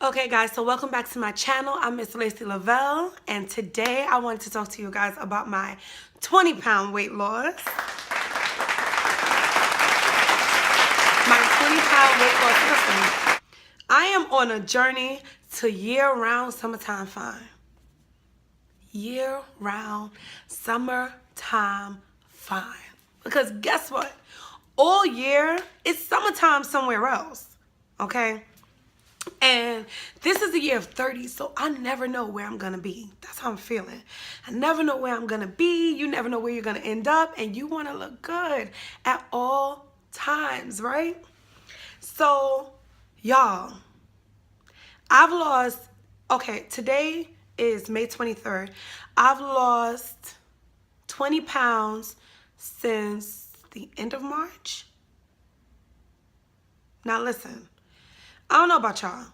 Okay guys, so welcome back to my channel. I'm Miss Lacey Lavelle, and today I wanted to talk to you guys about my 20-pound weight loss. My 20-pound weight loss. Listen, I am on a journey to year-round summertime fine. Year-round summertime fine. Because guess what? All year, it's summertime somewhere else, okay? And this is the year of 30, so I never know where I'm going to be. That's how I'm feeling. I never know where I'm going to be. You never know where you're going to end up, and you want to look good at all times, right? So, y'all, I've lost, okay, today is May 23rd. I've lost 20 pounds since the end of March. Now, listen. I don't know about y'all,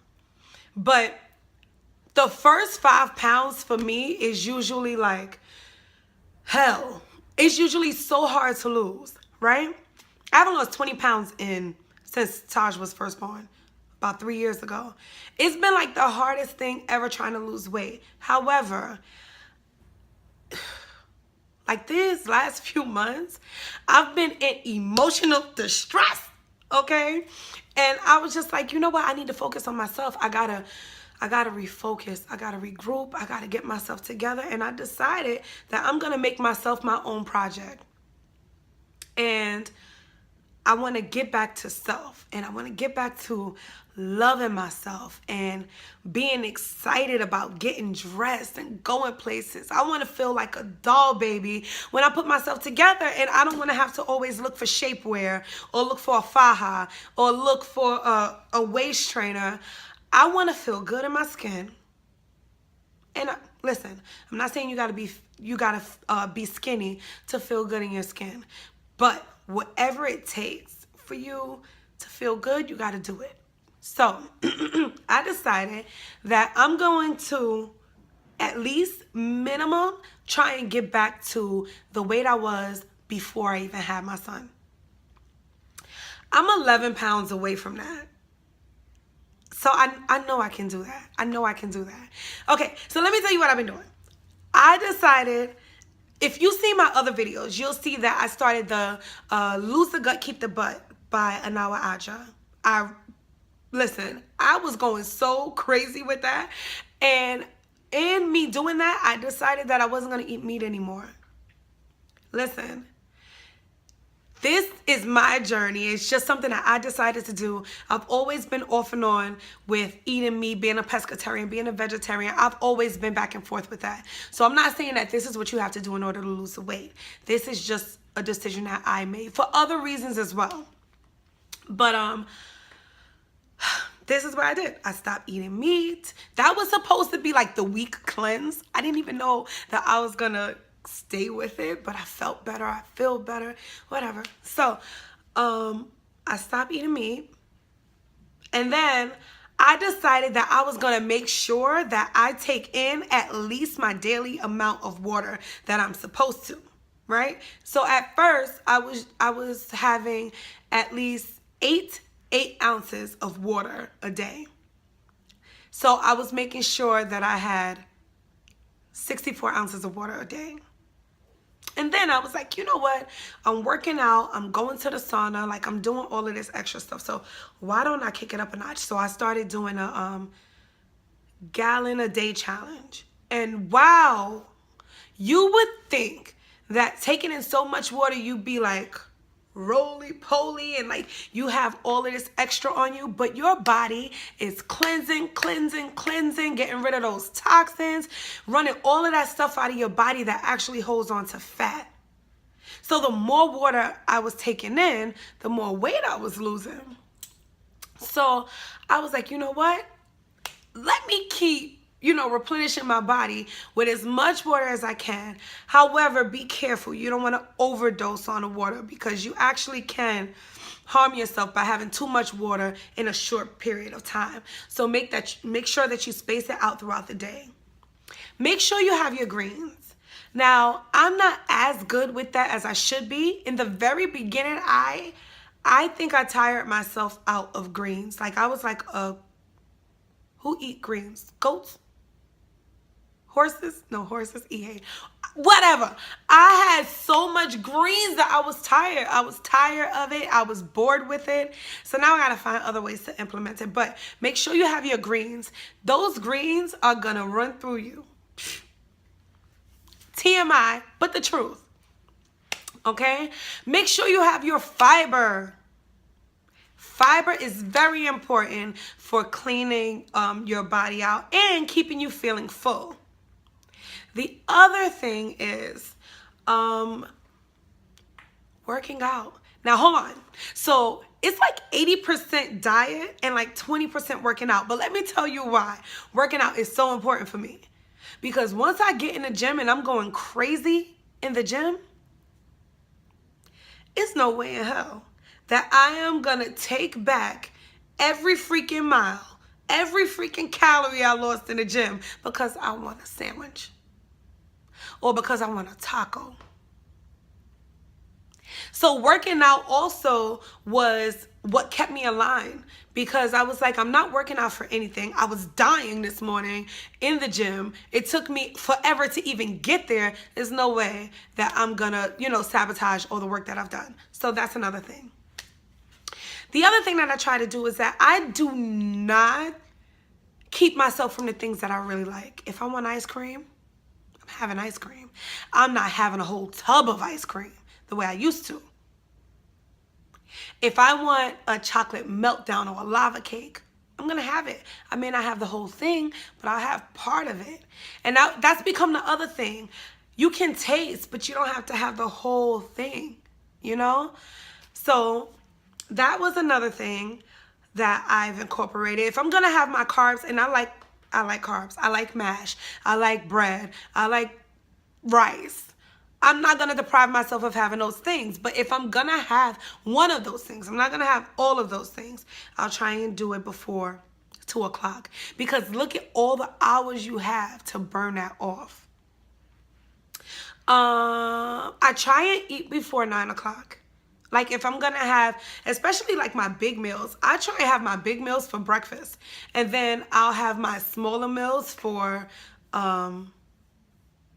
but the first 5 pounds for me is usually like hell. It's usually so hard to lose, right? I haven't lost 20 pounds since Taj was first born, about 3 years ago. It's been like the hardest thing ever trying to lose weight. However, like these last few months, I've been in emotional distress, okay? And I was just like, you know what? I need to focus on myself. I gotta refocus. I gotta regroup. I gotta get myself together. And I decided that I'm gonna make myself my own project. And I want to get back to self, and I want to get back to loving myself and being excited about getting dressed and going places. I want to feel like a doll baby when I put myself together, and I don't want to have to always look for shapewear or look for a faja or look for a waist trainer. I want to feel good in my skin. And listen, I'm not saying you gotta be skinny to feel good in your skin, but whatever it takes for you to feel good, you gotta do it. So I decided that I'm going to at least minimum try and get back to the weight I was before I even had my son. I'm 11 pounds away from that. So I know I can do that. I know I can do that. Okay, so let me tell you what I've been doing. I decided, if you see my other videos, you'll see that I started the Lose the Gut, Keep the Butt by Anawa Aja. Listen, I was going so crazy with that. And in me doing that, I decided that I wasn't going to eat meat anymore. Listen. This is my journey. It's just something that I decided to do. I've always been off and on with eating meat, being a pescatarian, being a vegetarian. I've always been back and forth with that. So I'm not saying that this is what you have to do in order to lose the weight. This is just a decision that I made for other reasons as well. But this is what I did. I stopped eating meat. That was supposed to be like the week cleanse. I didn't even know that I was gonna stay with it, but I felt better. I feel better, whatever. So I stopped eating meat, and then I decided that I was gonna make sure that I take in at least my daily amount of water that I'm supposed to, right? So at first I was having at least 8 ounces of water a day. So I was making sure that I had 64 ounces of water a day. And then I was like, you know what? I'm working out. I'm going to the sauna. Like, I'm doing all of this extra stuff. So why don't I kick it up a notch? So I started doing a gallon a day challenge. And wow, you would think that taking in so much water, you'd be like roly-poly and like you have all of this extra on you, but your body is cleansing, getting rid of those toxins, running all of that stuff out of your body that actually holds on to fat. So the more water I was taking in, the more weight I was losing. So I was like, you know what? Let me keep replenishing my body with as much water as I can. However, be careful. You don't want to overdose on the water, because you actually can harm yourself by having too much water in a short period of time. So make sure that you space it out throughout the day. Make sure you have your greens. Now, I'm not as good with that as I should be. In the very beginning, I think I tired myself out of greens. Like, I was like a Who eat greens? Goats? Horses? No, horses eat hay. Whatever. I had so much greens that I was tired. I was tired of it. I was bored with it. So now I got to find other ways to implement it. But make sure you have your greens. Those greens are going to run through you. TMI, but the truth. Okay? Make sure you have your fiber. Fiber is very important for cleaning your body out and keeping you feeling full. The other thing is working out. Now, hold on. So it's like 80% diet and like 20% working out. But let me tell you why working out is so important for me. Because once I get in the gym and I'm going crazy in the gym, it's no way in hell that I am going to take back every freaking mile, every freaking calorie I lost in the gym because I want a sandwich or because I want a taco. So working out also was what kept me aligned because I was like, I'm not working out for anything. I was dying this morning in the gym. It took me forever to even get there. There's no way that I'm gonna, sabotage all the work that I've done. So that's another thing. The other thing that I try to do is that I do not keep myself from the things that I really like. If I want ice cream, I'm having ice cream. I'm not having a whole tub of ice cream the way I used to. If I want a chocolate meltdown or a lava cake, I'm going to have it. I may not have the whole thing, but I'll have part of it. And now that's become the other thing. You can taste, but you don't have to have the whole thing, So that was another thing that I've incorporated. If I'm going to have my carbs, and I like carbs. I like mash. I like bread. I like rice. I'm not going to deprive myself of having those things. But if I'm going to have one of those things, I'm not going to have all of those things. I'll try and do it before 2 o'clock. Because look at all the hours you have to burn that off. I try and eat before 9 o'clock. Like if I'm going to have, especially like my big meals, I try and have my big meals for breakfast. And then I'll have my smaller meals for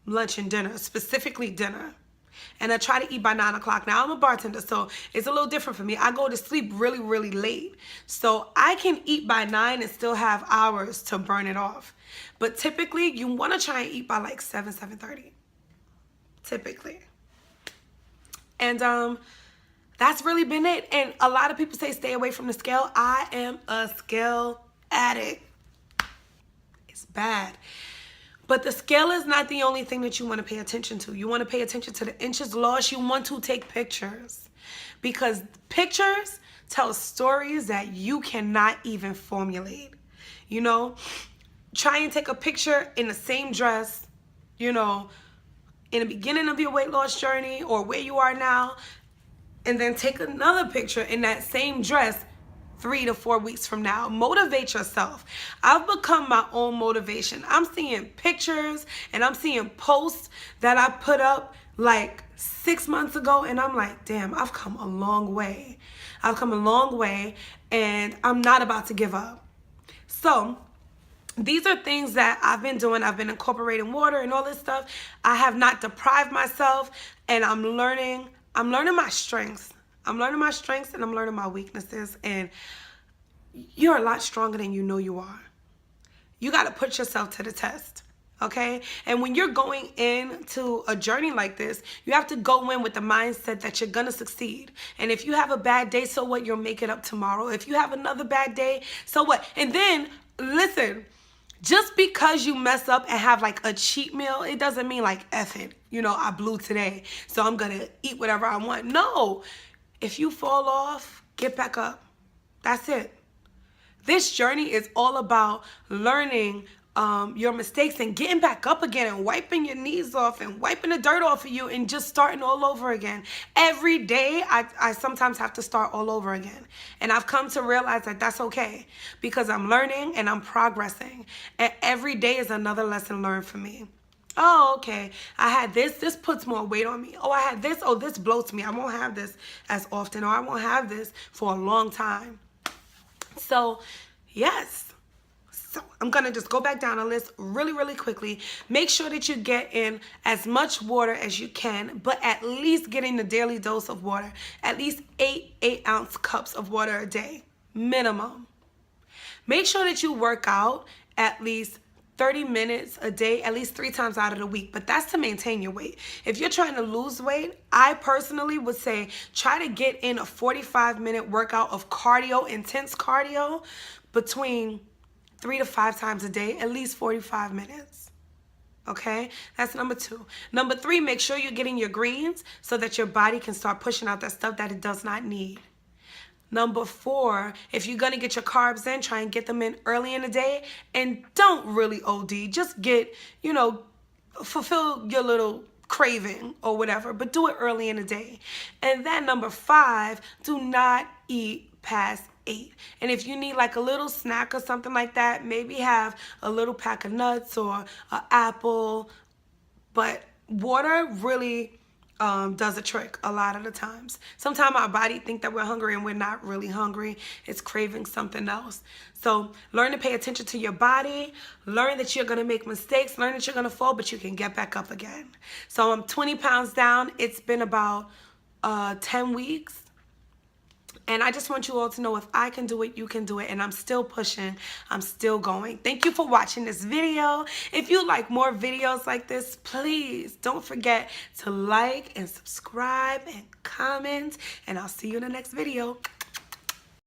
lunch and dinner, specifically dinner. And I try to eat by 9 o'clock. Now I'm a bartender, so it's a little different for me. I go to sleep really, really late. So I can eat by 9 and still have hours to burn it off. But typically you want to try and eat by like 7:30. Typically. And that's really been it. And a lot of people say stay away from the scale. I am a scale addict. It's bad. But the scale is not the only thing that you want to pay attention to. You want to pay attention to the inches lost. You want to take pictures. Because pictures tell stories that you cannot even formulate. Try and take a picture in the same dress, in the beginning of your weight loss journey or where you are now. And then take another picture in that same dress 3 to 4 weeks from now. Motivate yourself. I've become my own motivation. I'm seeing pictures and I'm seeing posts that I put up like 6 months ago. And I'm like, damn, I've come a long way. I've come a long way and I'm not about to give up. So these are things that I've been doing. I've been incorporating water and all this stuff. I have not deprived myself and I'm learning my strengths. I'm learning my strengths and I'm learning my weaknesses. And you're a lot stronger than you know you are. You got to put yourself to the test, okay? And when you're going into a journey like this, you have to go in with the mindset that you're going to succeed. And if you have a bad day, so what? You'll make it up tomorrow. If you have another bad day, so what? And then, listen, just because you mess up and have like a cheat meal, it doesn't mean like, F it. I blew today, so I'm going to eat whatever I want. No. If you fall off, get back up. That's it. This journey is all about learning your mistakes and getting back up again and wiping your knees off and wiping the dirt off of you and just starting all over again. Every day, I sometimes have to start all over again. And I've come to realize that that's okay because I'm learning and I'm progressing. And every day is another lesson learned for me. Oh, okay. I had this. This puts more weight on me. Oh, I had this. Oh, this bloats me. I won't have this as often, or I won't have this for a long time. So, yes. So I'm going to just go back down a list really, really quickly. Make sure that you get in as much water as you can, but at least getting the daily dose of water. At least 8-ounce cups of water a day, minimum. Make sure that you work out at least 30 minutes a day, at least 3 times out of the week, but that's to maintain your weight. If you're trying to lose weight, I personally would say try to get in a 45-minute workout of cardio, intense cardio, between 3 to 5 times a day, at least 45 minutes. Okay, that's number 2. Number 3, make sure you're getting your greens so that your body can start pushing out that stuff that it does not need. Number 4, if you're going to get your carbs in, try and get them in early in the day, and don't really OD. Just get, fulfill your little craving or whatever, but do it early in the day. And then number 5, do not eat past 8. And if you need like a little snack or something like that, maybe have a little pack of nuts or an apple. But water really does a trick a lot of the times. Sometimes our body think that we're hungry and we're not really hungry. It's craving something else. So learn to pay attention to your body. Learn that you're going to make mistakes. Learn that you're going to fall, but you can get back up again. So I'm 20 pounds down. It's been about 10 weeks. And I just want you all to know, if I can do it, you can do it. And I'm still pushing. I'm still going. Thank you for watching this video. If you like more videos like this, please don't forget to like and subscribe and comment. And I'll see you in the next video.